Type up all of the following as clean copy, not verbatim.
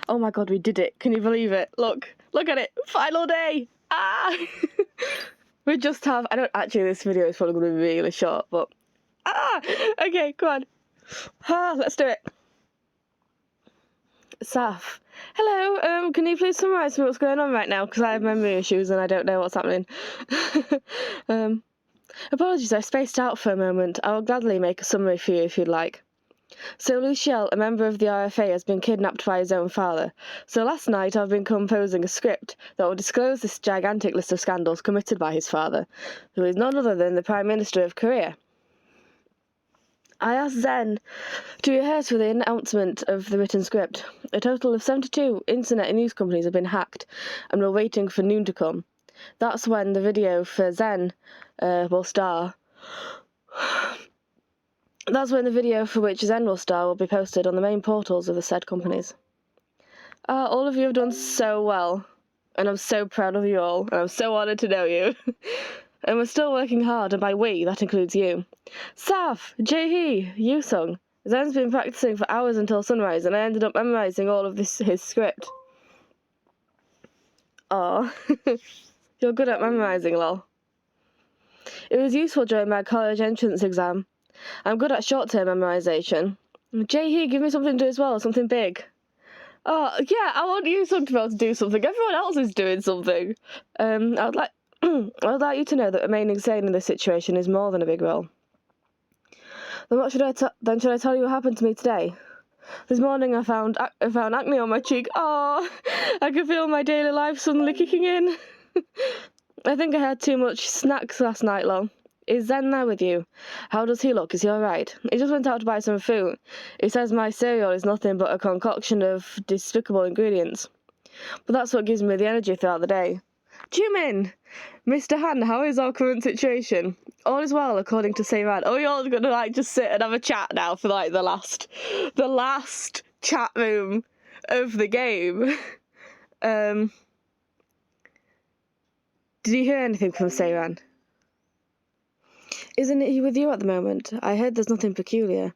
Oh my god, we did it. Can you believe it? Look at it. Final day. Ah! We just have, this video is probably going to be really short, but okay, come on. Let's do it. Saf. Hello, can you please summarise what's going on right now? Because I have memory issues and I don't know what's happening. Apologies, I spaced out for a moment. I will gladly make a summary for you if you'd like. So Luciel, a member of the RFA, has been kidnapped by his own father. So last night I've been composing a script that will disclose this gigantic list of scandals committed by his father, who is none other than the Prime Minister of Korea. I asked Zen to rehearse for the announcement of the written script. A total of 72 internet and news companies have been hacked, and we're waiting for noon to come. That's when the video for Zen will star. That's when the video for which Zen will star will be posted on the main portals of the said companies. All of you have done so well, and I'm so proud of you all, and I'm so honoured to know you. And we're still working hard, and by we, that includes you. Saf, Jae-hee, Yoosung. Zen's been practicing for hours until sunrise, and I ended up memorising all of his script. Aw. You're good at memorising, lol. It was useful during my college entrance exam. I'm good at short-term memorisation. Jae-hee, give me something to do as well, something big. Oh, yeah, I want Yoosung to be able to do something. Everyone else is doing something. I would like you to know that remaining sane in this situation is more than a big role. Then should I tell you what happened to me today? This morning I found acne on my cheek. Oh, I could feel my daily life suddenly kicking in. I think I had too much snacks last night, lol. Is Zen there with you? How does he look? Is he alright? He just went out to buy some fruit. He says my cereal is nothing but a concoction of despicable ingredients. But that's what gives me the energy throughout the day. Jimin! Mr. Han, how is our current situation? All is well, according to Seiran. Oh, you're all gonna just sit and have a chat now for the last chat room of the game. Did you hear anything from Seiran? Isn't he with you at the moment? I heard there's nothing peculiar.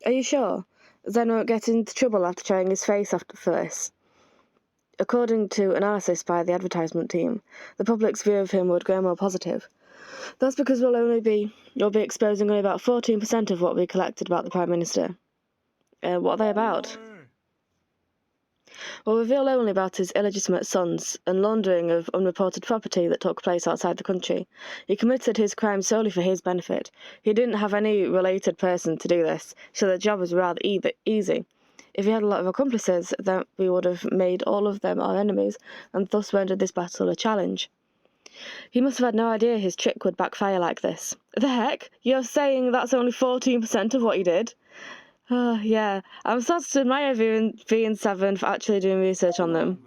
Are you sure? Zen won't get into trouble after showing his face for this. According to analysis by the advertisement team, the public's view of him would grow more positive. That's because we'll be exposing only about 14% of what we collected about the Prime Minister. What are they about? We'll reveal only about his illegitimate sons and laundering of unreported property that took place outside the country. He committed his crime solely for his benefit. He didn't have any related person to do this, so the job was rather easy. If he had a lot of accomplices, then we would have made all of them our enemies, and thus rendered this battle a challenge. He must have had no idea his trick would backfire like this. The heck? You're saying that's only 14% of what he did? Yeah. I'm sad to admire V and Seven for actually doing research on them.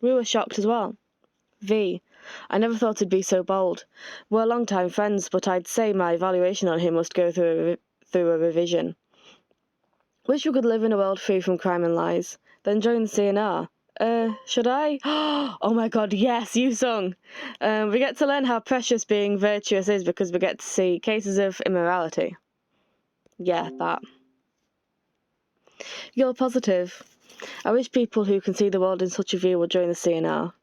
We were shocked as well. V. I never thought he'd be so bold. We're long-time friends, but I'd say my evaluation on him must go through a revision. Wish we could live in a world free from crime and lies. Then join the CNR. Should I? Oh my god, yes, Yoosung! We get to learn how precious being virtuous is because we get to see cases of immorality. Yeah, that. You're positive. I wish people who can see the world in such a view would join the CNR.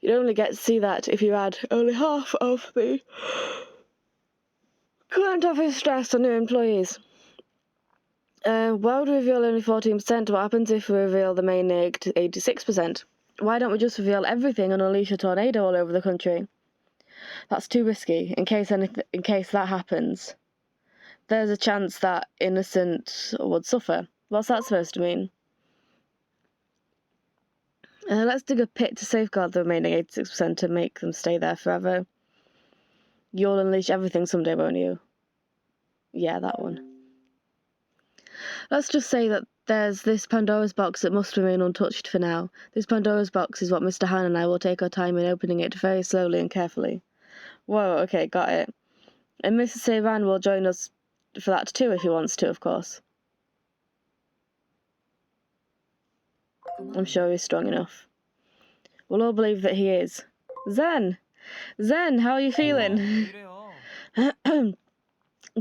You'd only get to see that if you had only half of the current office stress on new employees. Why would we reveal only 14%? What happens if we reveal the main 86%? Why don't we just reveal everything and unleash a tornado all over the country? That's too risky. In case that happens, there's a chance that innocent would suffer. What's that supposed to mean? Let's dig a pit to safeguard the remaining 86% and make them stay there forever. You'll unleash everything someday, won't you? Yeah, that one. Let's just say that there's this Pandora's box that must remain untouched for now. This Pandora's box is what Mr. Han and I will take our time in opening it very slowly and carefully. Whoa, okay, got it. And Mr. Seiran will join us for that too if he wants to, of course. I'm sure he's strong enough. We'll all believe that he is. Zen! Zen, how are you feeling?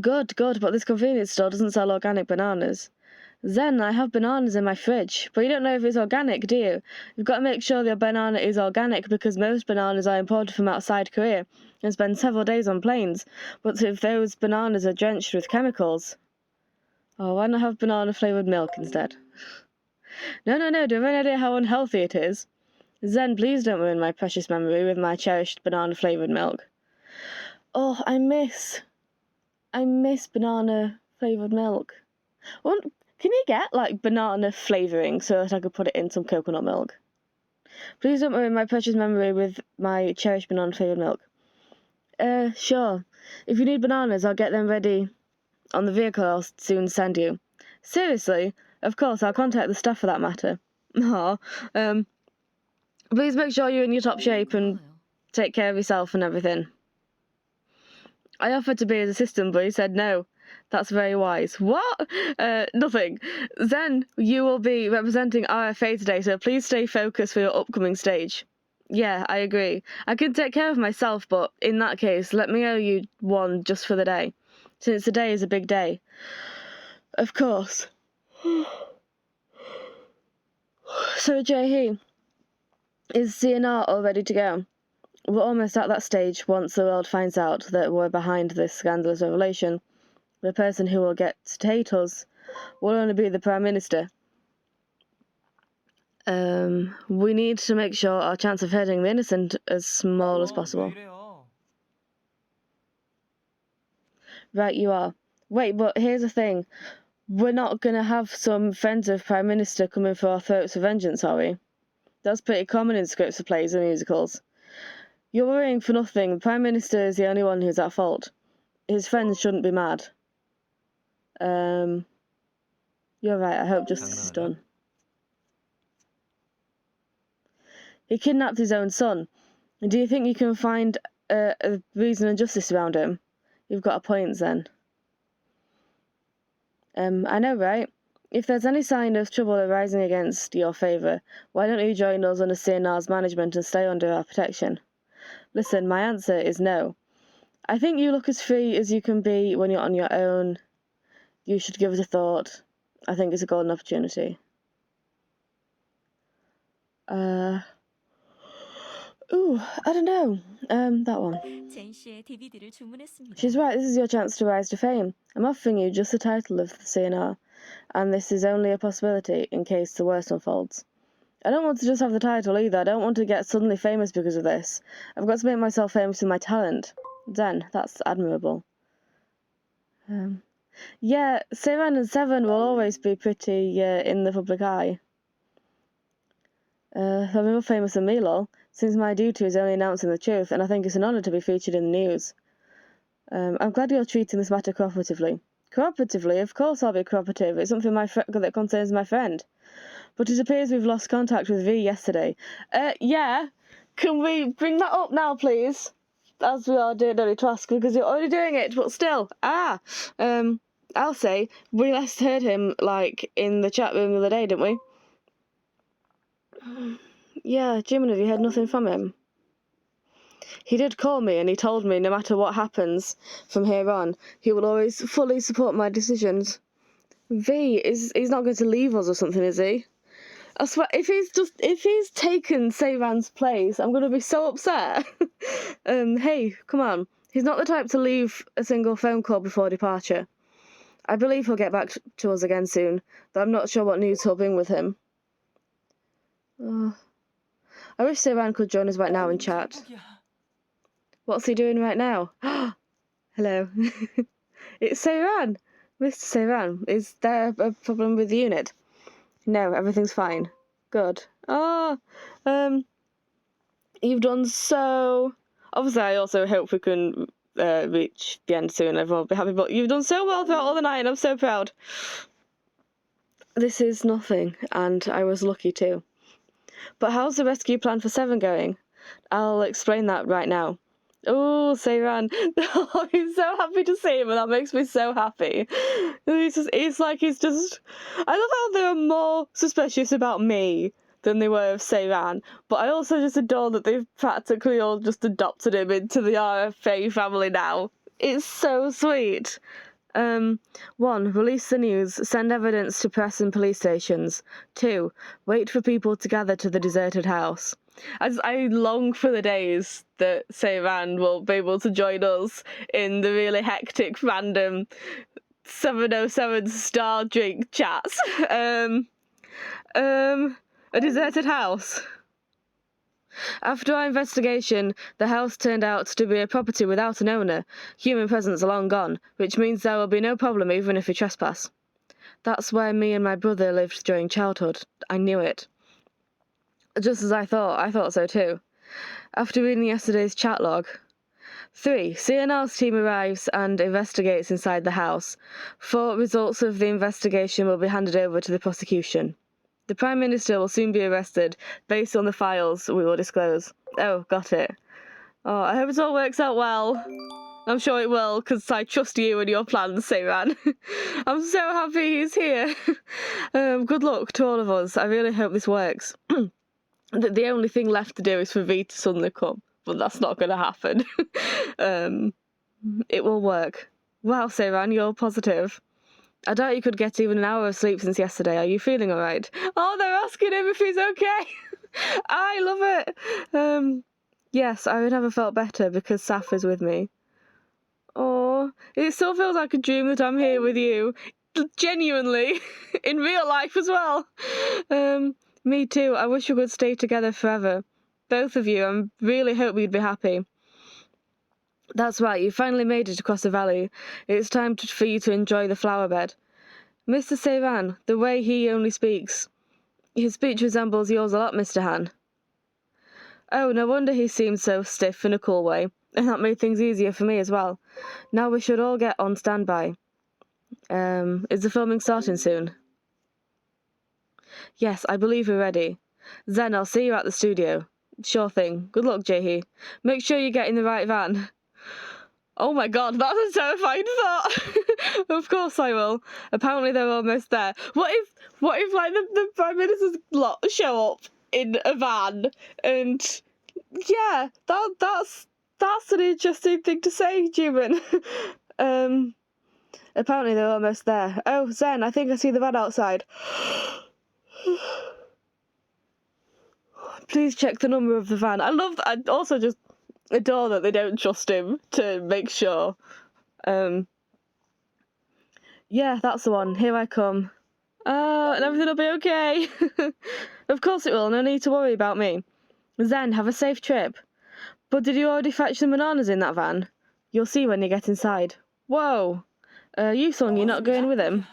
Good, but this convenience store doesn't sell organic bananas. Zen, I have bananas in my fridge, but you don't know if it's organic, do you? You've got to make sure your banana is organic because most bananas are imported from outside Korea and spend several days on planes. But if those bananas are drenched with chemicals... Oh, why not have banana-flavoured milk instead? No, do you have any idea how unhealthy it is? Zen, please don't ruin my precious memory with my cherished banana-flavoured milk. Oh, I miss banana-flavoured milk. Well, can you get, like, banana flavouring so that I could put it in some coconut milk? Please don't ruin my precious memory with my cherished banana-flavoured milk. Sure. If you need bananas, I'll get them ready on the vehicle I'll soon send you. Seriously? Of course, I'll contact the staff for that matter. Aw, please make sure you're in your top shape and take care of yourself and everything. I offered to be his assistant, but he said no. That's very wise. What? Nothing. Zen, you will be representing RFA today, so please stay focused for your upcoming stage. Yeah, I agree. I can take care of myself, but in that case, let me owe you one just for the day, since today is a big day. Of course. So, Jae-hee, is CNR all ready to go? We're almost at that stage once the world finds out that we're behind this scandalous revelation. The person who will get to hate us will only be the Prime Minister. We need to make sure our chance of hurting the innocent as small as possible. Right, you are. Wait, but here's the thing. We're not going to have some friends of Prime Minister coming for our throats for vengeance, are we? That's pretty common in scripts of plays and musicals. You're worrying for nothing. The Prime Minister is the only one who's at fault. His friends shouldn't be mad. You're right, I hope justice is done. He kidnapped his own son. Do you think you can find a reason and justice around him? You've got a point, then. I know, right? If there's any sign of trouble arising against your favour, why don't you join us under CNR's management and stay under our protection? Listen, my answer is no. I think you look as free as you can be when you're on your own. You should give it a thought. I think it's a golden opportunity. Ooh, I don't know. That one. She's right, this is your chance to rise to fame. I'm offering you just the title of the CNR, and this is only a possibility in case the worst unfolds. I don't want to just have the title either. I don't want to get suddenly famous because of this. I've got to make myself famous with my talent. Zen, that's admirable. Yeah, Seiran and Seven will always be pretty in the public eye. They'll be more famous than me, lol, since my duty is only announcing the truth, and I think it's an honour to be featured in the news. I'm glad you're treating this matter cooperatively. Cooperatively? Of course I'll be cooperative. It's something that concerns my friend. But it appears we've lost contact with V yesterday. Yeah. Can we bring that up now, please? As we are doing only to ask, because you're already doing it, but still. I'll say, we last heard him, like, in the chat room the other day, didn't we? Yeah, Jimin, have you heard nothing from him? He did call me, and he told me no matter what happens from here on, he will always fully support my decisions. V, he's not going to leave us or something, is he? I swear, if he's taken Seiran's place, I'm going to be so upset. Hey, come on. He's not the type to leave a single phone call before departure. I believe he'll get back to us again soon, though I'm not sure what news he'll bring with him. I wish Seiran could join us right now and chat. What's he doing right now? Hello. It's Seiran. Mr. Seiran, is there a problem with the unit? No, everything's fine. Good. You've done so... Obviously, I also hope we can reach the end soon. Everyone will be happy, but you've done so well throughout all the night, and I'm so proud. This is nothing, and I was lucky too. But how's the rescue plan for Seven going? I'll explain that right now. Oh, Seiran. Oh, he's so happy to see him, and that makes me so happy. He's just... I love how they were more suspicious about me than they were of Seiran, but I also just adore that they've practically all just adopted him into the RFA family now. It's so sweet. 1. Release the news. Send evidence to press and police stations. 2. Wait for people to gather to the deserted house. I long for the days that Seyran will be able to join us in the really hectic, random 707 star drink chats. A deserted house. After our investigation, the house turned out to be a property without an owner. Human presence are long gone, which means there will be no problem even if we trespass. That's where me and my brother lived during childhood. I knew it. Just as I thought so too. After reading yesterday's chat log. 3. CNR's team arrives and investigates inside the house. 4. Results of the investigation will be handed over to the prosecution. The Prime Minister will soon be arrested, based on the files we will disclose. Oh, got it. Oh, I hope it all works out well. I'm sure it will, because I trust you and your plans, Seyran. I'm so happy he's here. Good luck to all of us. I really hope this works. The only thing left to do is for V to suddenly come, but that's not going to happen. It will work. Wow, Seyran, you're positive. I doubt you could get even an hour of sleep since yesterday. Are you feeling alright? Oh, they're asking him if he's okay. I love it. Yes, I would never felt better because Saf is with me. Oh, it still feels like a dream that I'm here with you. Genuinely. In real life as well. Me too. I wish we could stay together forever. Both of you. I really hope you'd be happy. That's right, you finally made it across the valley. It's time for you to enjoy the flower bed. Mr. Seyran, the way he only speaks. His speech resembles yours a lot, Mr. Han. Oh, no wonder he seemed so stiff in a cool way, and that made things easier for me as well. Now we should all get on standby. Is the filming starting soon? Yes, I believe we're ready. Zen, I'll see you at the studio. Sure thing. Good luck, Jaehee. Make sure you get in the right van. Oh my god, that's a terrifying thought. Of course I will. Apparently they're almost there. What if like the Prime Minister's lot show up in a van and yeah, that's an interesting thing to say, Jimin. Apparently they're almost there. Oh, Zen, I think I see the van outside. Please check the number of the van. I love that. I also just adore that they don't trust him to make sure. Yeah, that's the one. Here I come. And everything will be okay. Of course it will. No need to worry about me. Zen, have a safe trip. But did you already fetch the bananas in that van? You'll see when you get inside. Whoa. Yusung, you're not going with him?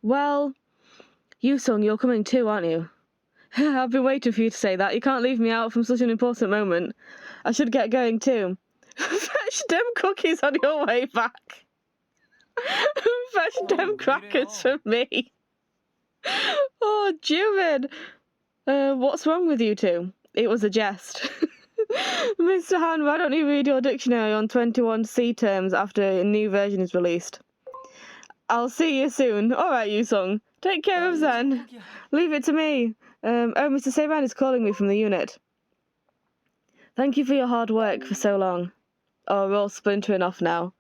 Well, Yusung, you're coming too, aren't you? I've been waiting for you to say that. You can't leave me out from such an important moment. I should get going too. Fetch them cookies on your way back. Fetch them crackers for me. Oh, Jimin. What's wrong with you two? It was a jest. Mr. Han, why don't you read your dictionary on 21C terms after a new version is released? I'll see you soon. Alright, Yusung. Take care of Zen. Leave it to me. Mr. Seyran is calling me from the unit. Thank you for your hard work for so long. Oh, we're all splintering off now.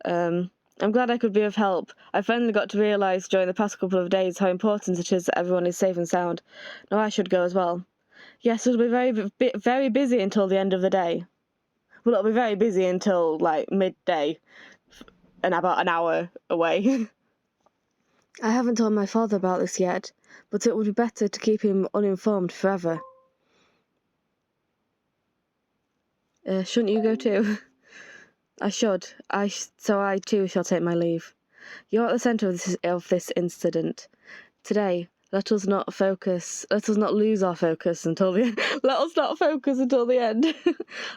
I'm glad I could be of help. I finally got to realise during the past couple of days how important it is that everyone is safe and sound. Now I should go as well. Yes, it'll be very busy until the end of the day. Well, it'll be very busy until, like, midday. And about an hour away. I haven't told my father about this yet, but it would be better to keep him uninformed forever. Shouldn't you go too? I should. So I too shall take my leave. You're at the centre of this incident. Today, let us not lose our focus until the end. Let us not focus until the end.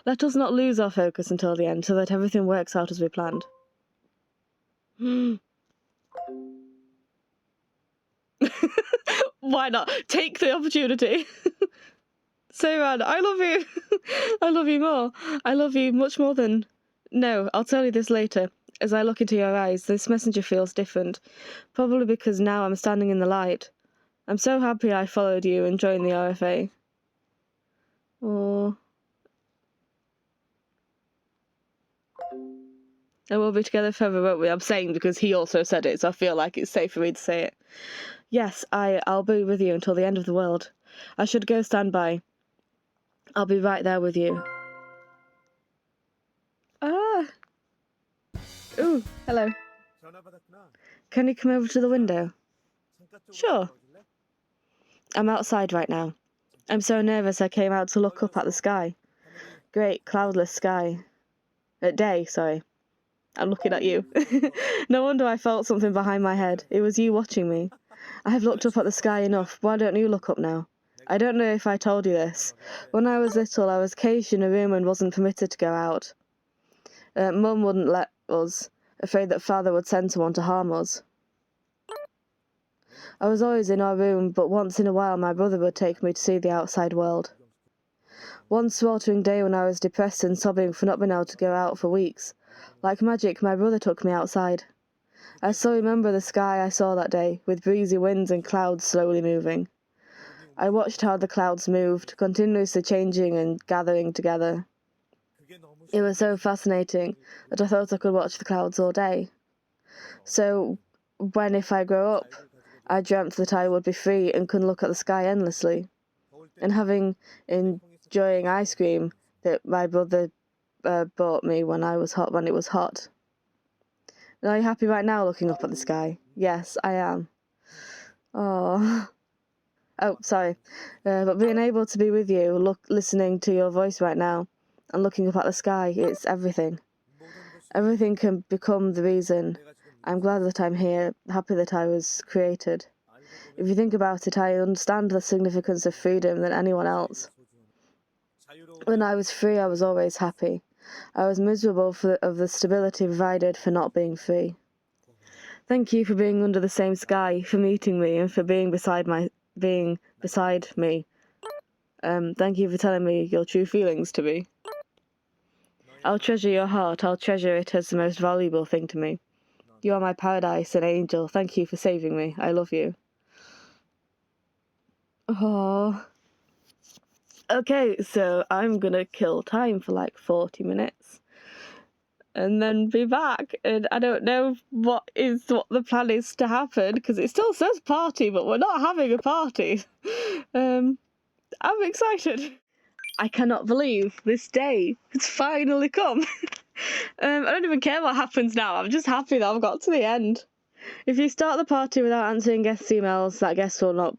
Let us not lose our focus until the end, so that everything works out as we planned. Why not? Take the opportunity. Seyran, I love you. I love you more. I love you much more than... No, I'll tell you this later. As I look into your eyes, this messenger feels different. Probably because now I'm standing in the light. I'm so happy I followed you and joined the RFA. Oh. And we'll be together forever, won't we? I'm saying because he also said it, so I feel like it's safe for me to say it. Yes, I'll be with you until the end of the world. I should go stand by. I'll be right there with you. Ah! Ooh, hello. Can you come over to the window? Sure. I'm outside right now. I'm so nervous I came out to look up at the sky. Great, cloudless sky. Day, sorry. I'm looking at you. No wonder I felt something behind my head. It was you watching me. I have looked up at the sky enough. Why don't you look up now? I don't know if I told you this. When I was little, I was caged in a room and wasn't permitted to go out. Mum wouldn't let us, afraid that Father would send someone to harm us. I was always in our room, but once in a while my brother would take me to see the outside world. One sweltering day when I was depressed and sobbing for not being able to go out for weeks, like magic my brother took me outside. I still remember the sky I saw that day, with breezy winds and clouds slowly moving. I watched how the clouds moved, continuously changing and gathering together. It was so fascinating that I thought I could watch the clouds all day. So, if I grow up, I dreamt that I would be free and could look at the sky endlessly, and enjoying ice cream that my brother bought me when it was hot. And are you happy right now looking up at the sky? Yes, I am. Oh, sorry. But being able to be with you, listening to your voice right now, and looking up at the sky, it's everything. Everything can become the reason. I'm glad that I'm here, happy that I was created. If you think about it, I understand the significance of freedom than anyone else. When I was free, I was always happy. I was miserable of the stability provided for not being free. Thank you for being under the same sky, for meeting me, and for being beside me. Thank you for telling me your true feelings to me. I'll treasure your heart. I'll treasure it as the most valuable thing to me. You are my paradise and angel. Thank you for saving me. I love you. Oh. Okay, so I'm gonna kill time for like 40 minutes. And then be back. And I don't know what the plan is to happen, because it still says party, but we're not having a party. I'm excited. I cannot believe this day has finally come. I don't even care what happens now. I'm just happy that I've got to the end. If you start the party without answering guest emails, that guest will not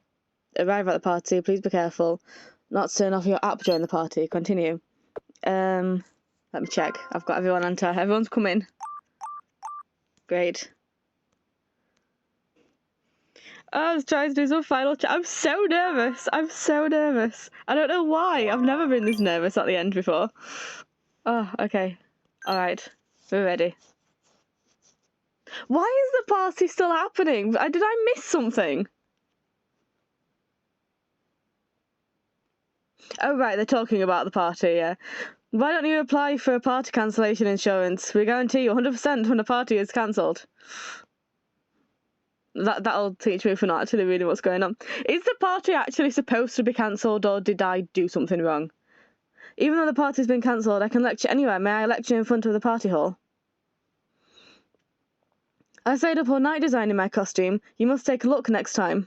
arrive at the party. Please be careful not to turn off your app during the party. Continue. Let me check. I've got everyone enter. Everyone's come in. Great. I was trying to do some final chat. I'm so nervous. I don't know why. I've never been this nervous at the end before. Oh, okay. Alright. We're ready. Why is the party still happening? Did I miss something? Oh, right. They're talking about the party, yeah. Why don't you apply for a party cancellation insurance? We guarantee you 100% when a party is cancelled. That'll teach me for not actually reading what's going on. Is the party actually supposed to be cancelled, or did I do something wrong? Even though the party's been cancelled, I can lecture anywhere. May I lecture in front of the party hall? I stayed up all night designing my costume. You must take a look next time.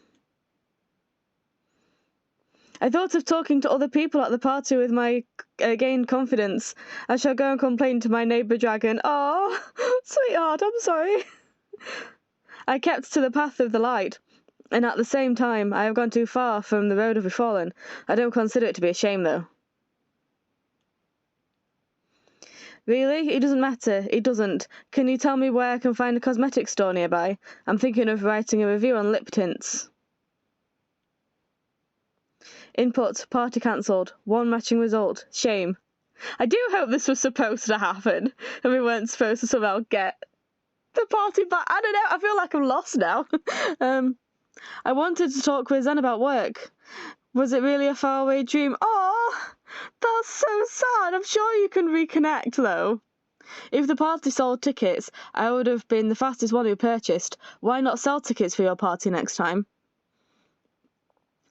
I thought of talking to other people at the party with my gained confidence. I shall go and complain to my neighbour dragon. Oh, sweetheart, I'm sorry. I kept to the path of the light, and at the same time I have gone too far from the road of the fallen. I don't consider it to be a shame, though. Really? It doesn't matter. It doesn't. Can you tell me where I can find a cosmetic store nearby? I'm thinking of writing a review on lip tints. Input, party cancelled. One matching result. Shame. I do hope this was supposed to happen, and we weren't supposed to somehow get the party back. I don't know, I feel like I'm lost now. I wanted to talk with Zen about work. Was it really a faraway dream? Oh, that's so sad. I'm sure you can reconnect, though. If the party sold tickets, I would have been the fastest one who purchased. Why not sell tickets for your party next time?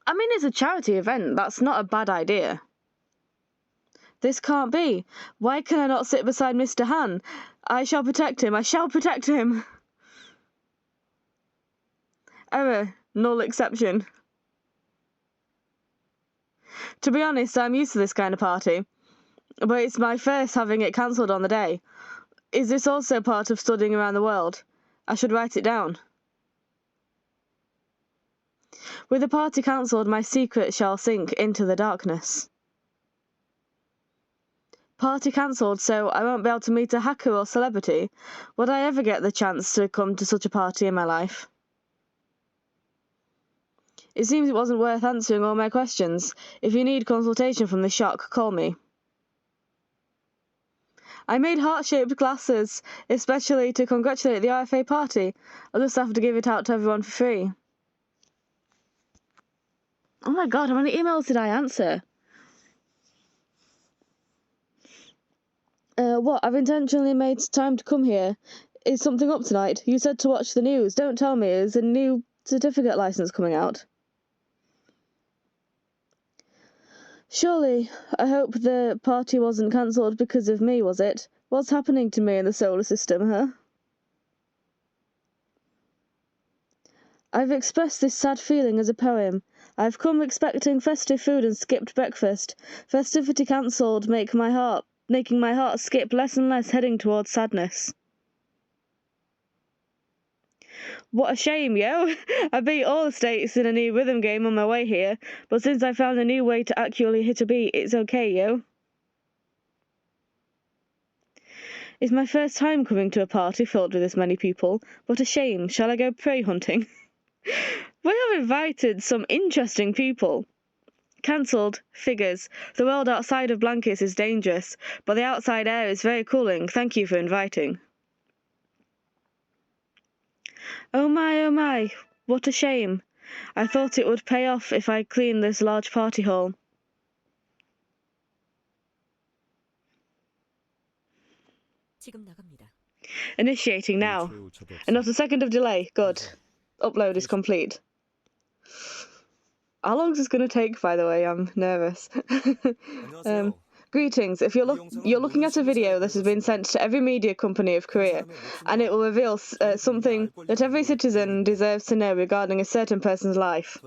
I mean, it's a charity event. That's not a bad idea. This can't be. Why can I not sit beside Mr. Han? I shall protect him. I shall protect him. Error. Null exception. To be honest, I'm used to this kind of party, but it's my first having it cancelled on the day. Is this also part of studying around the world? I should write it down. With the party cancelled, my secret shall sink into the darkness. Party cancelled, so I won't be able to meet a hacker or celebrity. Would I ever get the chance to come to such a party in my life? It seems it wasn't worth answering all my questions. If you need consultation from the shock, call me. I made heart-shaped glasses, especially to congratulate the RFA party. I'll just have to give it out to everyone for free. Oh my god, how many emails did I answer? What? I've intentionally made time to come here. Is something up tonight? You said to watch the news. Don't tell me. Is a new certificate license coming out? Surely, I hope the party wasn't cancelled because of me, was it? What's happening to me in the solar system, huh? I've expressed this sad feeling as a poem. I've come expecting festive food and skipped breakfast. Festivity cancelled, making my heart skip less and less, heading towards sadness. What a shame, yo! I beat all the states in a new rhythm game on my way here, but since I found a new way to accurately hit a beat, it's okay, yo. It's my first time coming to a party filled with this many people. What a shame. Shall I go prey hunting? We have invited some interesting people. Cancelled. Figures. The world outside of blankets is dangerous, but the outside air is very cooling. Thank you for inviting. Oh my, what a shame. I thought it would pay off if I cleaned this large party hall. Initiating now. And not a second of delay. Good. Upload is complete. How long is this going to take, by the way? I'm nervous. Greetings. If you're looking at a video that has been sent to every media company of Korea, and it will reveal something that every citizen deserves to know regarding a certain person's life.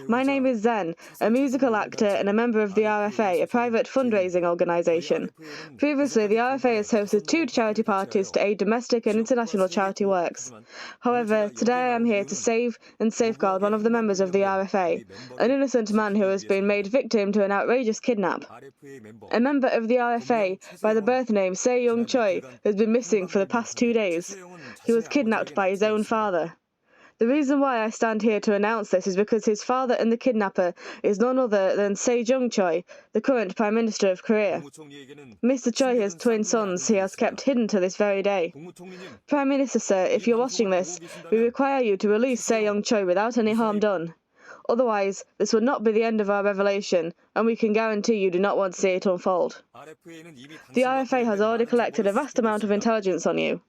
My name is Zen, a musical actor and a member of the RFA, a private fundraising organisation. Previously, the RFA has hosted 2 charity parties to aid domestic and international charity works. However, today I am here to save and safeguard one of the members of the RFA, an innocent man who has been made victim to an outrageous kidnap. A member of the RFA by the birth name Se-young Choi has been missing for the past 2 days. He was kidnapped by his own father. The reason why I stand here to announce this is because his father and the kidnapper is none other than Se-young Choi, the current Prime Minister of Korea. Mr. Choi has twin sons he has kept hidden to this very day. Prime Minister, sir, if you're watching this, we require you to release Se-young Choi without any harm done. Otherwise, this would not be the end of our revelation, and we can guarantee you do not want to see it unfold. The RFA has already collected a vast amount of intelligence on you.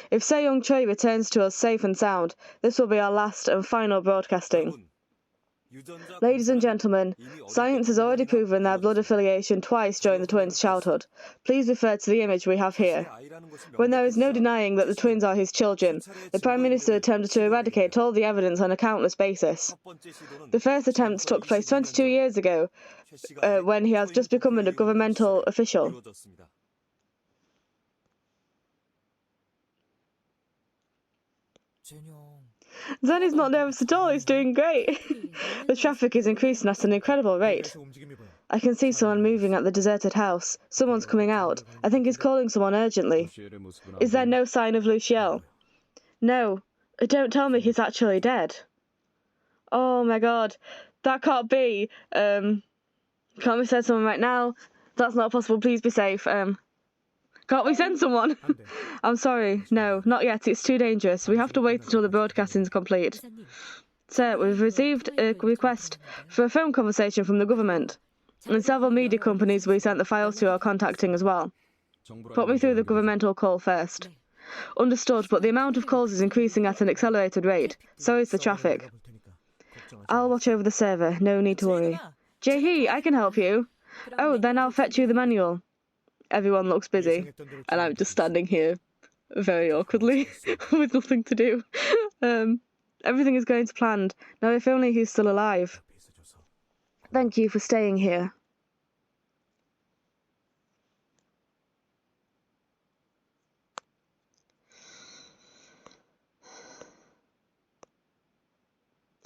If Se-young Choi returns to us safe and sound, this will be our last and final broadcasting. Ladies and gentlemen, science has already proven their blood affiliation twice during the twins' childhood. Please refer to the image we have here. When there is no denying that the twins are his children, the Prime Minister attempted to eradicate all the evidence on a countless basis. The first attempt took place 22 years ago, when he has just become a governmental official. Zen is not nervous at all, he's doing great. The traffic is increasing at an incredible rate. I can see someone moving at the deserted house. Someone's coming out. I think he's calling someone urgently. Is there no sign of Luciel? No. Don't tell me he's actually dead. Oh my god. That can't be. Can't we send someone right now? That's not possible, please be safe. Can't we send someone? I'm sorry. No, not yet. It's too dangerous. We have to wait until the broadcasting is complete. Sir, we've received a request for a phone conversation from the government. And several media companies we sent the files to are contacting as well. Put me through the governmental call first. Understood, but the amount of calls is increasing at an accelerated rate. So is the traffic. I'll watch over the server. No need to worry. Jae-hee, I can help you. Oh, then I'll fetch you the manual. Everyone looks busy, and I'm just standing here very awkwardly with nothing to do. Everything is going to plan. Now, if only he's still alive. Thank you for staying here.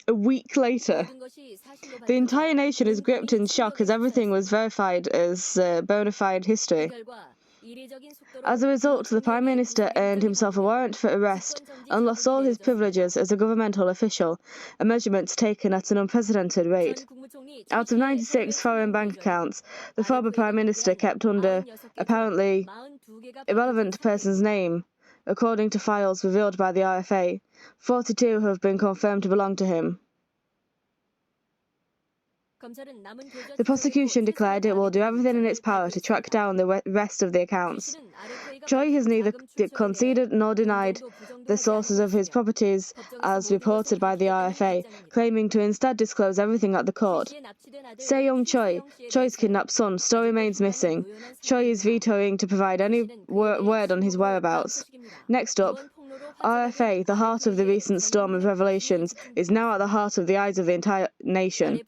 A week later, the entire nation is gripped in shock as everything was verified as bona fide history. As a result, the Prime Minister earned himself a warrant for arrest and lost all his privileges as a governmental official, a measurement taken at an unprecedented rate. Out of 96 foreign bank accounts, the former Prime Minister kept under apparently irrelevant person's name. According to files revealed by the RFA, 42 have been confirmed to belong to him. The prosecution declared it will do everything in its power to track down the rest of the accounts. Choi has neither conceded nor denied the sources of his properties as reported by the RFA, claiming to instead disclose everything at the court. Se-young Choi, Choi's kidnapped son, still remains missing. Choi is vetoing to provide any word on his whereabouts. Next up, RFA, the heart of the recent storm of revelations, is now at the heart of the eyes of the entire nation.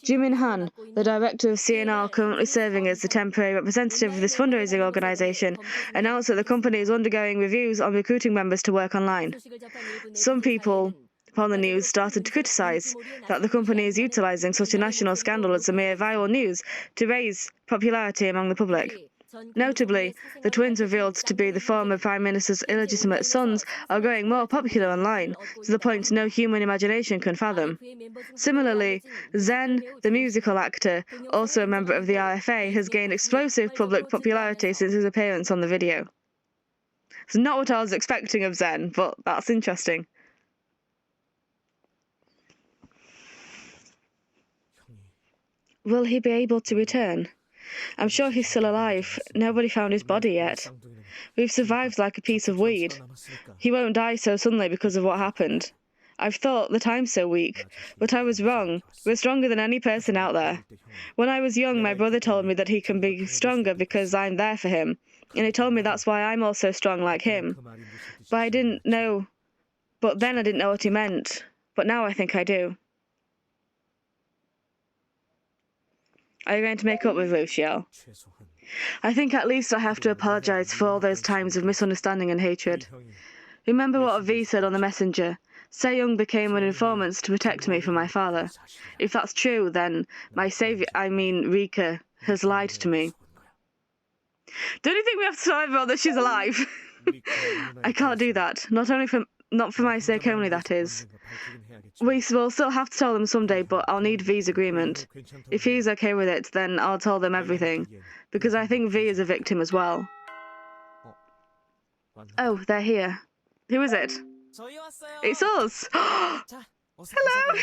Jimin Han, the director of CNR currently serving as the temporary representative of this fundraising organisation, announced that the company is undergoing reviews on recruiting members to work online. Some people upon the news started to criticise that the company is utilising such a national scandal as a mere viral news to raise popularity among the public. Notably, the twins revealed to be the former Prime Minister's illegitimate sons are growing more popular online, to the point no human imagination can fathom. Similarly, Zen, the musical actor, also a member of the RFA, has gained explosive public popularity since his appearance on the video. It's not what I was expecting of Zen, but that's interesting. Will he be able to return? I'm sure he's still alive. Nobody found his body yet. We've survived like a piece of weed. He won't die so suddenly because of what happened. I've thought the time's so weak, but I was wrong. We're stronger than any person out there. When I was young, my brother told me that he can be stronger because I'm there for him, and he told me that's why I'm also strong like him. But I didn't know. But then I didn't know what he meant. But now I think I do. Are you going to make up with Luciel? I think at least I have to apologise for all those times of misunderstanding and hatred. Remember what V said on the messenger? Se-young became an informant to protect me from my father. If that's true, then my saviour, Rika, has lied to me. Don't you think we have to tell everyone that she's alive? I can't do that. Not for my sake only, that is. We will still have to tell them someday, but I'll need V's agreement. If he's okay with it, then I'll tell them everything, because I think V is a victim as well. Oh, they're here. Who is it? It's us! Hello!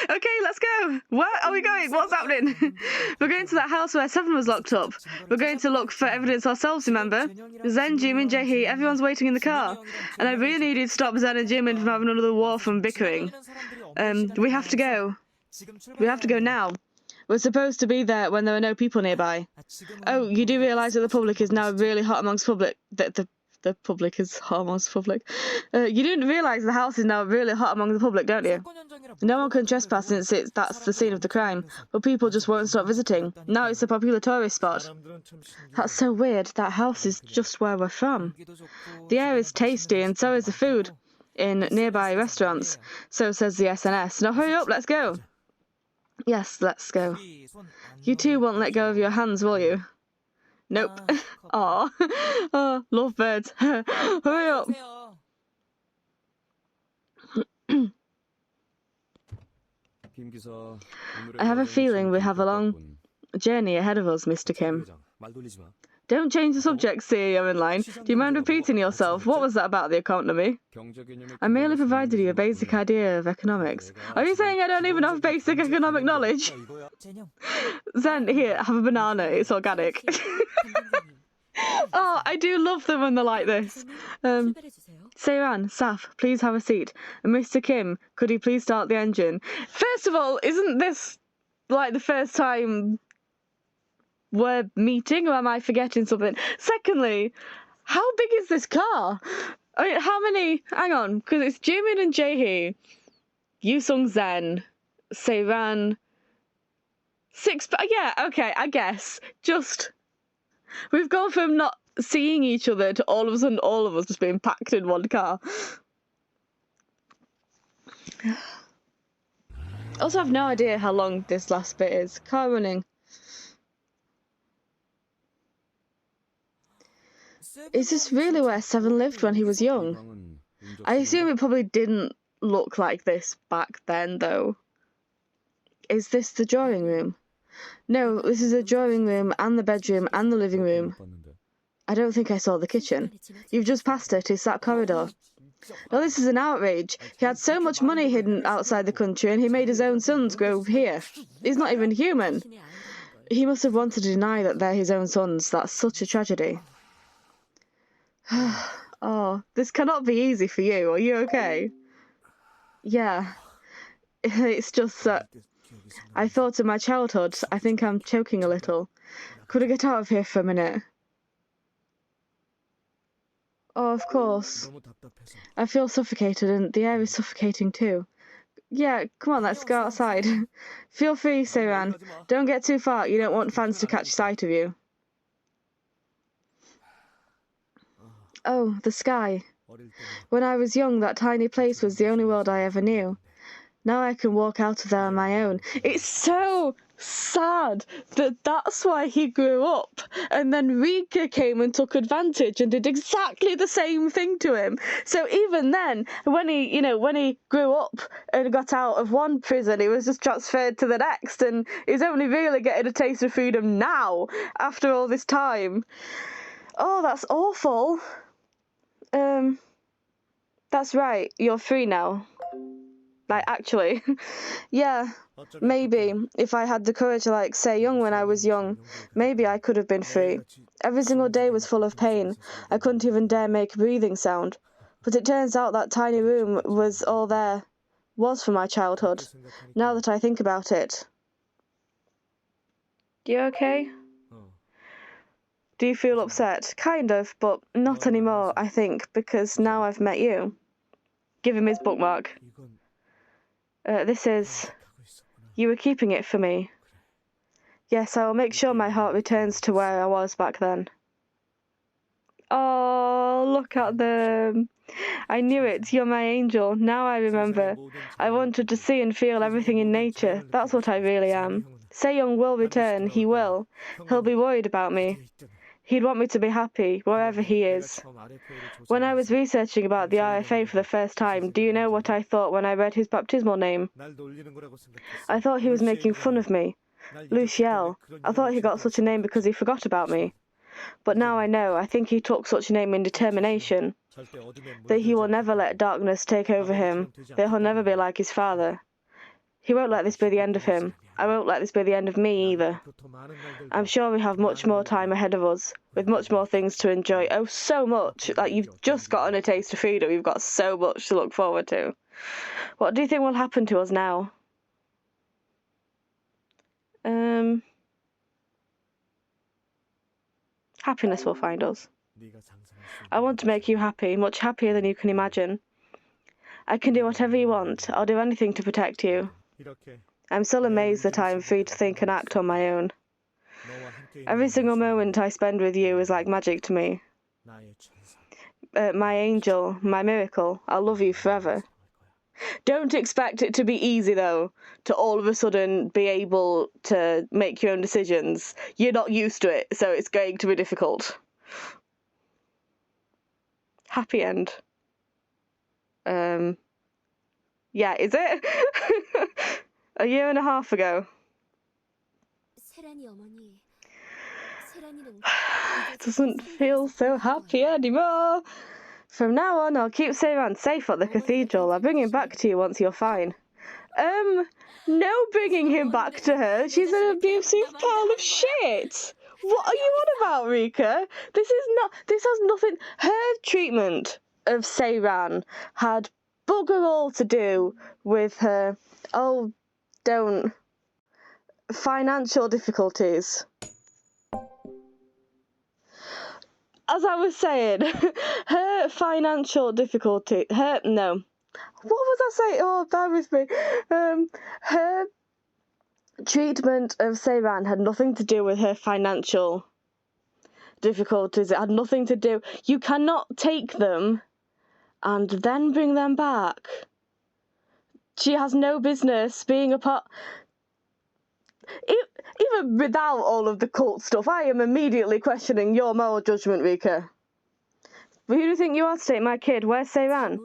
Okay, let's go! Where are we going? What's happening? We're going to that house where Seven was locked up. We're going to look for evidence ourselves, remember? Zen, Jimin, Jaehee, everyone's waiting in the car. And I really needed to stop Zen and Jimin from having another war from bickering. We have to go. We have to go now. We're supposed to be there when there are no people nearby. Oh, you do realise that the public is now really hot amongst public... The public is hot amongst public. You didn't realise the house is now really hot among the public, don't you? No one can trespass since that's the scene of the crime, but people just won't stop visiting. Now it's a popular tourist spot. That's so weird. That house is just where we're from. The air is tasty and so is the food in nearby restaurants. So says the SNS. Now hurry up, let's go. Yes, let's go. You two won't let go of your hands, will you? Nope. Aw. Oh, lovebirds. Hurry up. I have a feeling we have a long journey ahead of us, Mr. Kim. Don't change the subject, CEO in line. Do you mind repeating yourself? What was that about the economy? I merely provided you a basic idea of economics. Are you saying I don't even have basic economic knowledge? Zen, here, have a banana. It's organic. Oh, I do love them when they're like this. Seiran, Saf, please have a seat. And Mr. Kim, could you please start the engine? First of all, isn't this like the first time we're meeting, or am I forgetting something? Secondly, how big is this car? I mean, how many? Hang on, because it's Jimin and Jaehee, Yu Sung Zen, Seiran, yeah, okay, I guess. Just, we've gone from not seeing each other to all of a sudden all of us just being packed in one car. Also, I've no idea how long this last bit is. Car running. Is this really where Seven lived when he was young? I assume it probably didn't look like this back then, though. Is this the drawing room? No, this is the drawing room and the bedroom and the living room. I don't think I saw the kitchen. You've just passed it, it's that corridor. No, this is an outrage. He had so much money hidden outside the country and he made his own sons grow here. He's not even human. He must have wanted to deny that they're his own sons. That's such a tragedy. Oh, this cannot be easy for you. Are you okay? Yeah. It's just that I thought of my childhood. I think I'm choking a little. Could I get out of here for a minute? Oh, of course. I feel suffocated and the air is suffocating too. Yeah, come on, let's go outside. Feel free, Seiran. Don't get too far. You don't want fans to catch sight of you. Oh, the sky. When I was young, that tiny place was the only world I ever knew. Now I can walk out of there on my own. It's so sad that that's why he grew up. And then Rika came and took advantage and did exactly the same thing to him. So even then, when he grew up and got out of one prison, he was just transferred to the next. And he's only really getting a taste of freedom now, after all this time. Oh, that's awful. That's right. You're free now. Like, actually. Yeah, maybe. If I had the courage to, like, Sejong when I was young, maybe I could have been free. Every single day was full of pain. I couldn't even dare make a breathing sound. But it turns out that tiny room was all there was from my childhood. Now that I think about it. You okay? Do you feel upset? Kind of, but not anymore, I think, because now I've met you. Give him his bookmark. This is... You were keeping it for me. Yes, I will make sure my heart returns to where I was back then. Oh, look at them. I knew it. You're my angel. Now I remember. I wanted to see and feel everything in nature. That's what I really am. Sejong will return. He will. He'll be worried about me. He'd want me to be happy, wherever he is. When I was researching about the RFA for the first time, do you know what I thought when I read his baptismal name? I thought he was making fun of me. Luciel. I thought he got such a name because he forgot about me. But now I know, I think he took such a name in determination. That he will never let darkness take over him. That he'll never be like his father. He won't let this be the end of him. I won't let this be the end of me either. I'm sure we have much more time ahead of us, with much more things to enjoy. Oh, so much! Like, you've just gotten a taste of freedom. You've got so much to look forward to. What do you think will happen to us now? Happiness will find us. I want to make you happy, much happier than you can imagine. I can do whatever you want. I'll do anything to protect you. I'm still amazed that I am free to think and act on my own. Every single moment I spend with you is like magic to me. My angel, my miracle, I'll love you forever. Don't expect it to be easy, though, to all of a sudden be able to make your own decisions. You're not used to it, so it's going to be difficult. Happy end. Yeah, is it? A year and a half ago. It doesn't feel so happy anymore. From now on, I'll keep Seiran safe at the cathedral. I'll bring him back to you once you're fine. No bringing him back to her. She's an abusive pile of shit. What are you on about, Rika? This has nothing... Her treatment of Seiran had bugger all to do with her... Oh, don't... Financial difficulties. as I was saying, her financial difficulty, no. What was I saying? Oh, bear with me. Her treatment of Seiran had nothing to do with her financial difficulties. It had nothing to do. You cannot take them and then bring them back. She has no business being a part. Even without all of the cult stuff, I am immediately questioning your moral judgment, Rika. Who do you think you are to take my kid? Where's Seiran?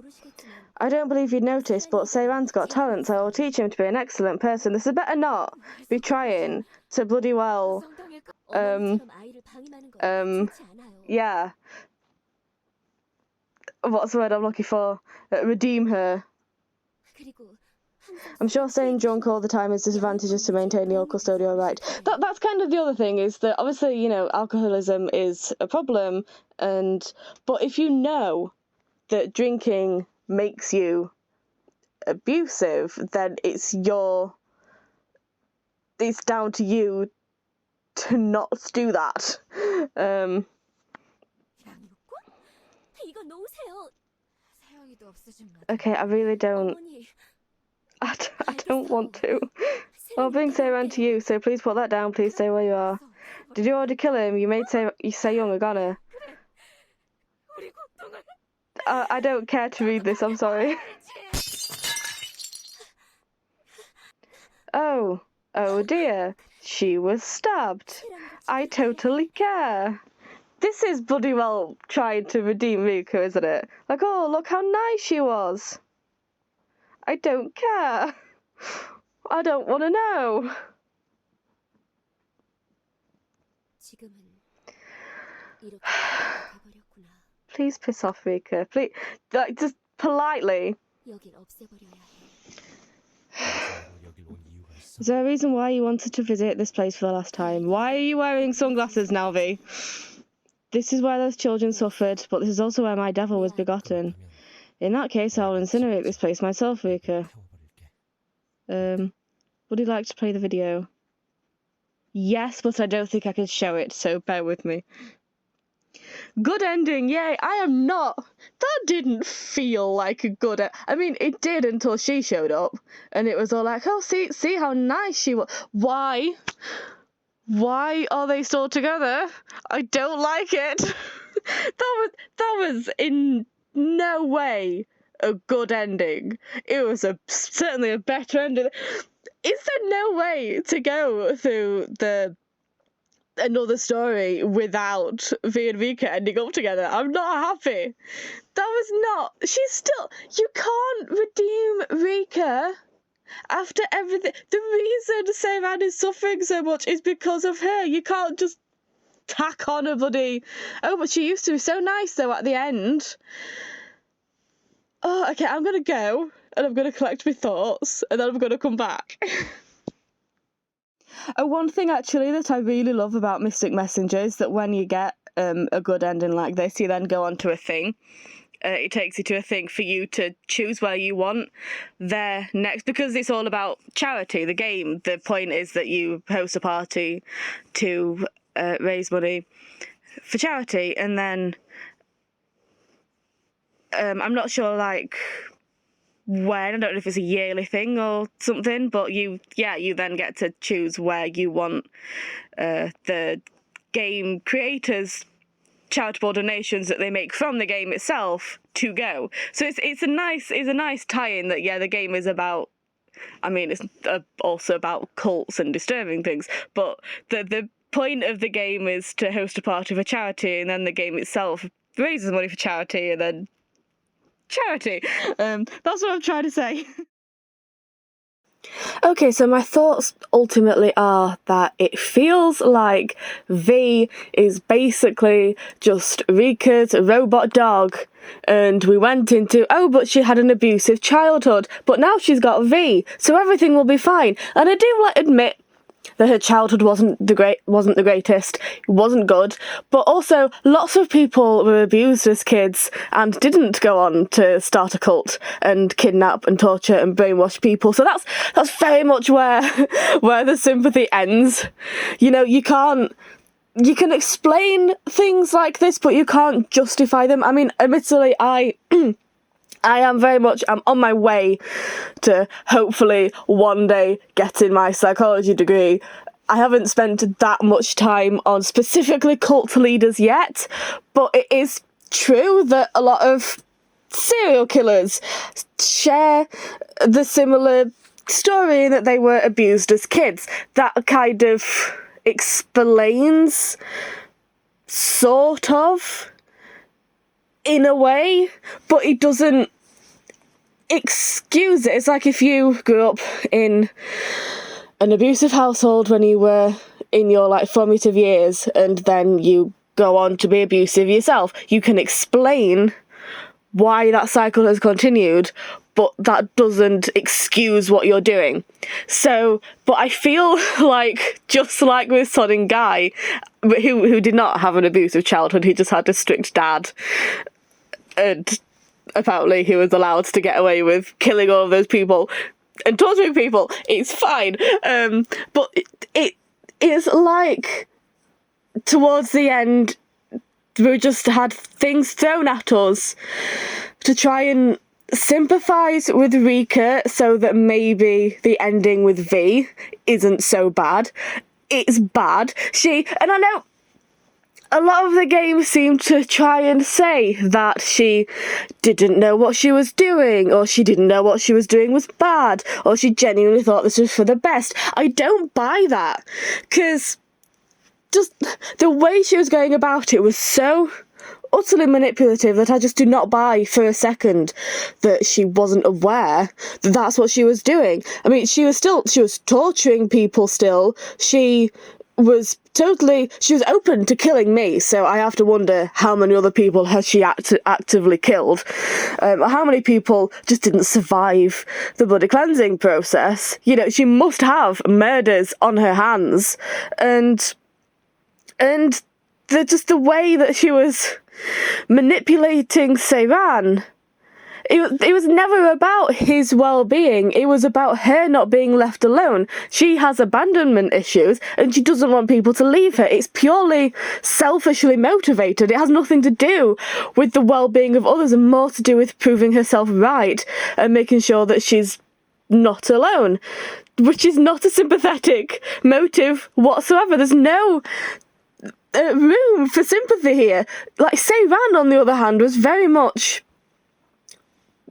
I don't believe you'd notice, but Seiran's got talent, so I'll teach him to be an excellent person. This had better not be trying to bloody well, yeah. What's the word I'm looking for? Redeem her. I'm sure staying drunk all the time is disadvantageous to maintain your custodial right. That's kind of the other thing, is that obviously, you know, alcoholism is a problem, but if you know that drinking makes you abusive, then it's down to you to not do that. Okay, I really don't. I don't want to. I'll bring Seiran to you, so please put that down. Please stay where you are. Did you already kill him? You made Sejong a goner. I don't care to read this, I'm sorry. Oh dear. She was stabbed. I totally care. This is bloody well trying to redeem Rika, isn't it? Like, oh, look how nice she was. I don't care. I don't want to know. Please piss off, Rika. Please, like, just politely. Is there a reason why you wanted to visit this place for the last time? Why are you wearing sunglasses now, V? This is where those children suffered, but this is also where my devil was begotten. In that case, I'll incinerate this place myself, Rika. Would you like to play the video? Yes, but I don't think I can show it, so bear with me. Good ending, yay! I am not. That didn't feel like a good. I mean, it did until she showed up, and it was all like, oh, see how nice she was. Why? Why are they still together? I don't like it. that was in no way a good ending. It was certainly a better ending. Is there no way to go through another story without V and Rika ending up together? I'm not happy. That was not. You can't redeem Rika after everything. The reason Seiran is suffering so much is because of her. You can't just tack on a bloody. Oh, but she used to be so nice though at the end. Oh, okay, I'm gonna go and I'm gonna collect my thoughts and then I'm gonna come back. One thing actually that I really love about Mystic Messenger is that when you get a good ending like this, you then go on to a thing. It takes you to a thing for you to choose where you want there next, because it's all about charity. The game, the point is that you host a party to raise money for charity, and then I'm not sure like when, I don't know if it's a yearly thing or something, but you then get to choose where you want the game creators' charitable donations that they make from the game itself to go. So it's a nice tie-in that the game is about. I mean, it's also about cults and disturbing things, but the point of the game is to host a party for charity, and then the game itself raises money for charity, and then charity. That's what I'm trying to say. Okay, so my thoughts ultimately are that it feels like V is basically just Rika's robot dog, and we went into, oh, but she had an abusive childhood, but now she's got V, so everything will be fine. And I do admit that her childhood wasn't the greatest, it wasn't good, but also lots of people were abused as kids and didn't go on to start a cult and kidnap and torture and brainwash people. So that's very much where the sympathy ends. You know, you can't you can explain things like this, but you can't justify them. I mean, admittedly, I am very much, I'm on my way to hopefully one day getting my psychology degree. I haven't spent that much time on specifically cult leaders yet, but it is true that a lot of serial killers share the similar story in that they were abused as kids. That kind of explains, sort of, in a way, but it doesn't excuse it. It's like if you grew up in an abusive household when you were in your like formative years and then you go on to be abusive yourself. You can explain why that cycle has continued, but that doesn't excuse what you're doing. So, but I feel like, just like with Sodding Guy, who did not have an abusive childhood, he just had a strict dad, and apparently he was allowed to get away with killing all of those people and torturing people. It's fine. But it is like, towards the end, we just had things thrown at us to try and sympathise with Rika so that maybe the ending with V isn't so bad. It's bad. And I know a lot of the games seem to try and say that she didn't know what she was doing, or she didn't know what she was doing was bad, or she genuinely thought this was for the best. I don't buy that, because just the way she was going about it was so utterly manipulative that I just do not buy for a second that she wasn't aware that that's what she was doing. I mean, she was torturing people still. She was open to killing me, so I have to wonder how many other people has she actively killed. How many people just didn't survive the bloody cleansing process? You know, she must have murders on her hands, and the way that she was manipulating Seyran, it was never about his well-being. It was about her not being left alone. She has abandonment issues and she doesn't want people to leave her. It's purely selfishly motivated. It has nothing to do with the well-being of others and more to do with proving herself right and making sure that she's not alone, which is not a sympathetic motive whatsoever. There's no room for sympathy here. Like, Seyran, on the other hand, was very much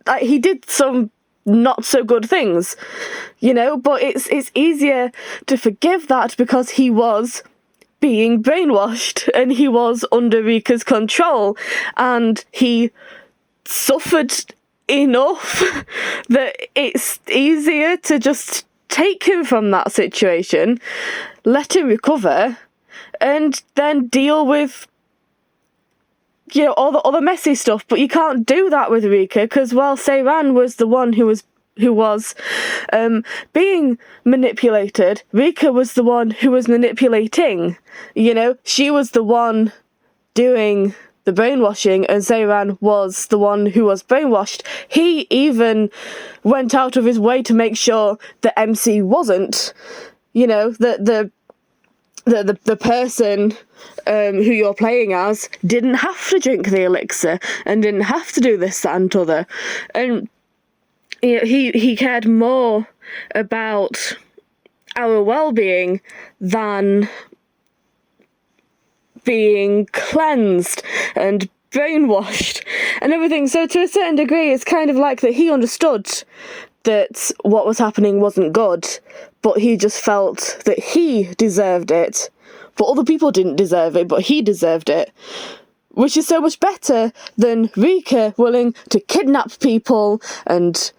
like, he did some not so good things, you know, but it's easier to forgive that because he was being brainwashed and he was under Rika's control and he suffered enough that it's easier to just take him from that situation, let him recover, and then deal with, you know, all the messy stuff. But you can't do that with Rika, because while Seyran was the one who was being manipulated, Rika was the one who was manipulating. You know, she was the one doing the brainwashing, and Seyran was the one who was brainwashed. He even went out of his way to make sure that MC wasn't, you know, the person who you're playing as didn't have to drink the elixir and didn't have to do this, that and t'other. And you know, he cared more about our well-being than being cleansed and brainwashed and everything. So to a certain degree, it's kind of like that he understood that what was happening wasn't good, but he just felt that he deserved it. But other people didn't deserve it, but he deserved it. Which is so much better than Rika willing to kidnap people and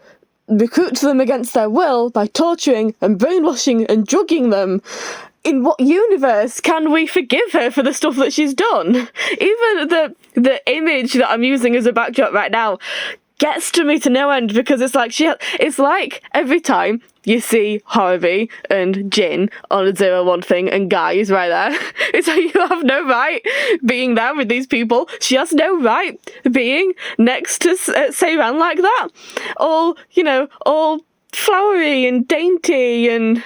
recruit them against their will by torturing and brainwashing and drugging them. In what universe can we forgive her for the stuff that she's done? Even the image that I'm using as a backdrop right now gets to me to no end, because it's like every time you see Harvey and Jin on a 0-1 thing and Guy is right there, it's like, you have no right being there with these people. She has no right being next to Seyran like that. All, you know, all flowery and dainty and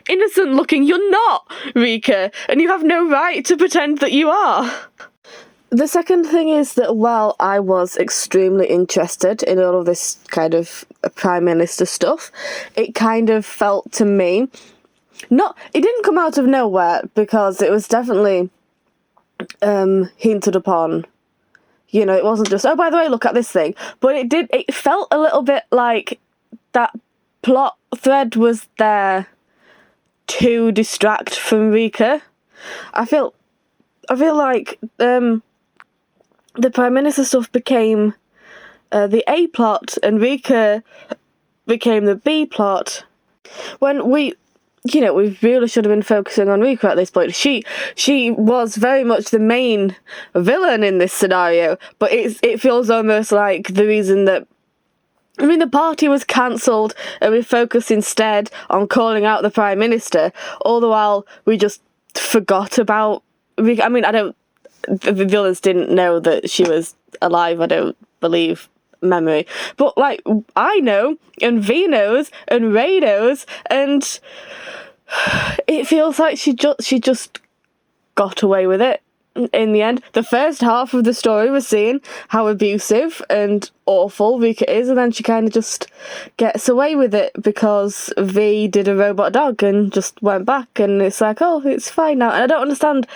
innocent looking. You're not, Rika, and you have no right to pretend that you are. The second thing is that while I was extremely interested in all of this kind of Prime Minister stuff, it kind of felt to me, it didn't come out of nowhere, because it was definitely hinted upon. You know, it wasn't just, oh, by the way, look at this thing. But it felt a little bit like that plot thread was there to distract from Rika. I feel like the Prime Minister stuff became the A plot, and Rika became the B plot. When we really should have been focusing on Rika at this point. She was very much the main villain in this scenario, but it feels almost like the reason that, the party was cancelled and we focused instead on calling out the Prime Minister, all the while we just forgot about Rika. The villains didn't know that she was alive, I don't believe, memory. But, like, I know, and V knows, and Ray knows, and it feels like she just got away with it in the end. The first half of the story was seeing how abusive and awful Rika is, and then she kind of just gets away with it because V did a robot dog and just went back, and it's like, oh, it's fine now. And I don't understand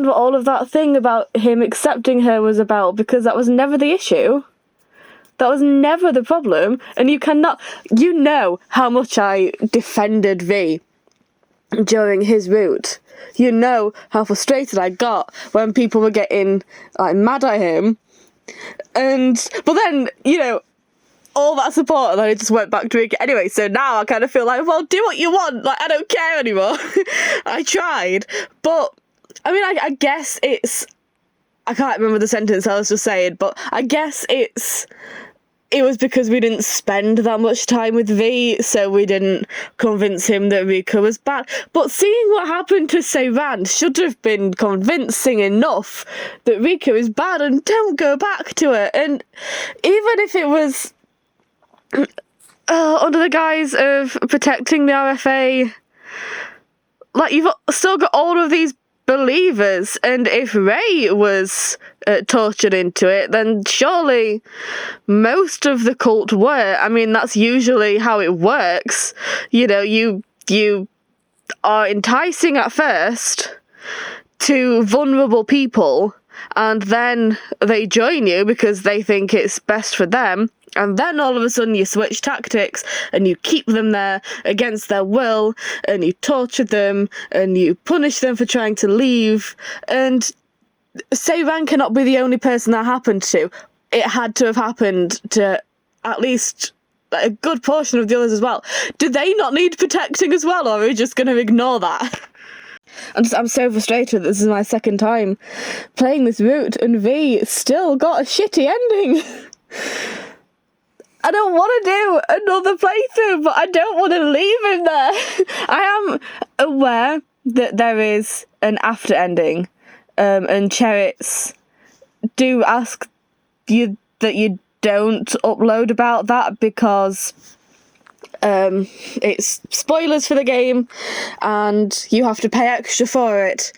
what all of that thing about him accepting her was about, because that was never the issue. That was never the problem, and you know how much I defended V during his route. You know how frustrated I got when people were getting, like, mad at him. But then, all that support, and then it just went back to Rika anyway, so now I kind of feel like, well, do what you want, like, I don't care anymore. I tried, but I guess I can't remember the sentence I was just saying, but I guess it was because we didn't spend that much time with V, so we didn't convince him that Rika was bad. But seeing what happened to Seyran should have been convincing enough that Rika is bad and don't go back to it. And even if it was under the guise of protecting the RFA, like, you've still got all of these believers, and if Ray was tortured into it, then surely most of the cult were. That's usually how it works. You are enticing at first to vulnerable people, and then they join you because they think it's best for them. And then all of a sudden you switch tactics and you keep them there against their will, and you torture them and you punish them for trying to leave. And Seyran cannot be the only person that happened to. It had to have happened to at least a good portion of the others as well. Do they not need protecting as well, or are we just going to ignore that? I'm so frustrated. This is my second time playing this route, and V still got a shitty ending. I don't want to do another playthrough, but I don't want to leave him there. I am aware that there is an after ending, and Cherits do ask you that you don't upload about that because it's spoilers for the game and you have to pay extra for it.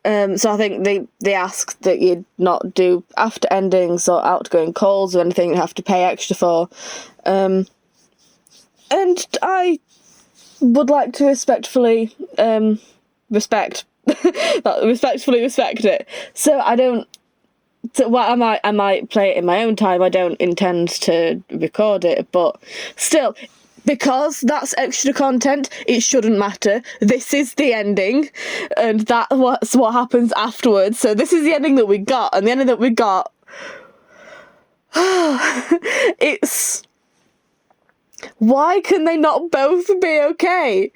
So I think they ask that you not do after endings or outgoing calls or anything you have to pay extra for. And I would like to respectfully respect it. So I don't. So I might play it in my own time. I don't intend to record it, but still. Because that's extra content, it shouldn't matter. This is the ending, and that's what happens afterwards. So this is the ending that we got, and the ending that we got, it's... Why can they not both be okay?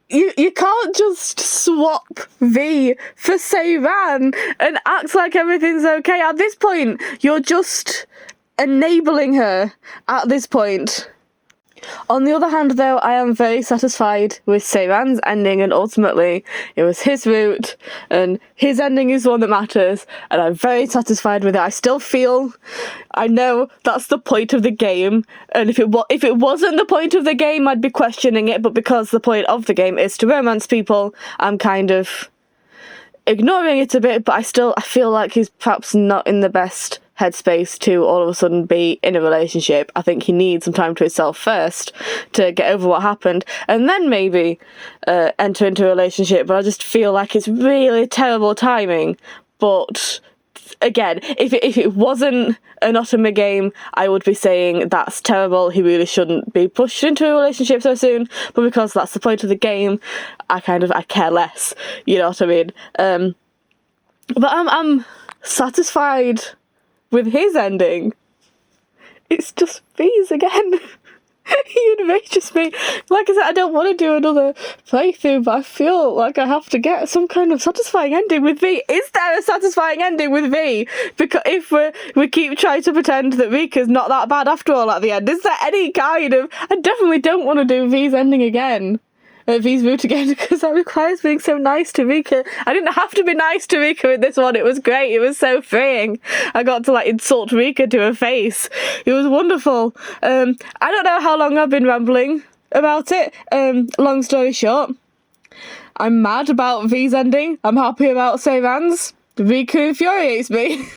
You can't just swap V for Seyran and act like everything's okay. At this point, you're just enabling her at this point. On the other hand, though, I am very satisfied with Se-ran's ending, and ultimately it was his route, and his ending is the one that matters, and I'm very satisfied with it. I still feel, I know that's the point of the game, and if it wasn't the point of the game, I'd be questioning it, but because the point of the game is to romance people, I'm kind of ignoring it a bit, but I feel like he's perhaps not in the best headspace to all of a sudden be in a relationship. I think he needs some time to himself first to get over what happened, and then maybe enter into a relationship. But I just feel like it's really terrible timing. But again, if it wasn't an Otama game, I would be saying that's terrible. He really shouldn't be pushed into a relationship so soon. But because that's the point of the game, I care less. You know what I mean? But I'm satisfied with his ending. It's just V's again. He enrages me. Like I said, I don't want to do another playthrough, but I feel like I have to get some kind of satisfying ending with V. Is there a satisfying ending with V? Because if we keep trying to pretend that Rika's not that bad after all at the end, is there any kind of... I definitely don't want to do V's ending again. V's route again, because that requires being so nice to Rika. I didn't have to be nice to Rika in this one. It was great. It was so freeing. I got to insult Rika to her face. It was wonderful. I don't know how long I've been rambling about it. Long story short, I'm mad about V's ending. I'm happy about Se-ran's. Rika infuriates me.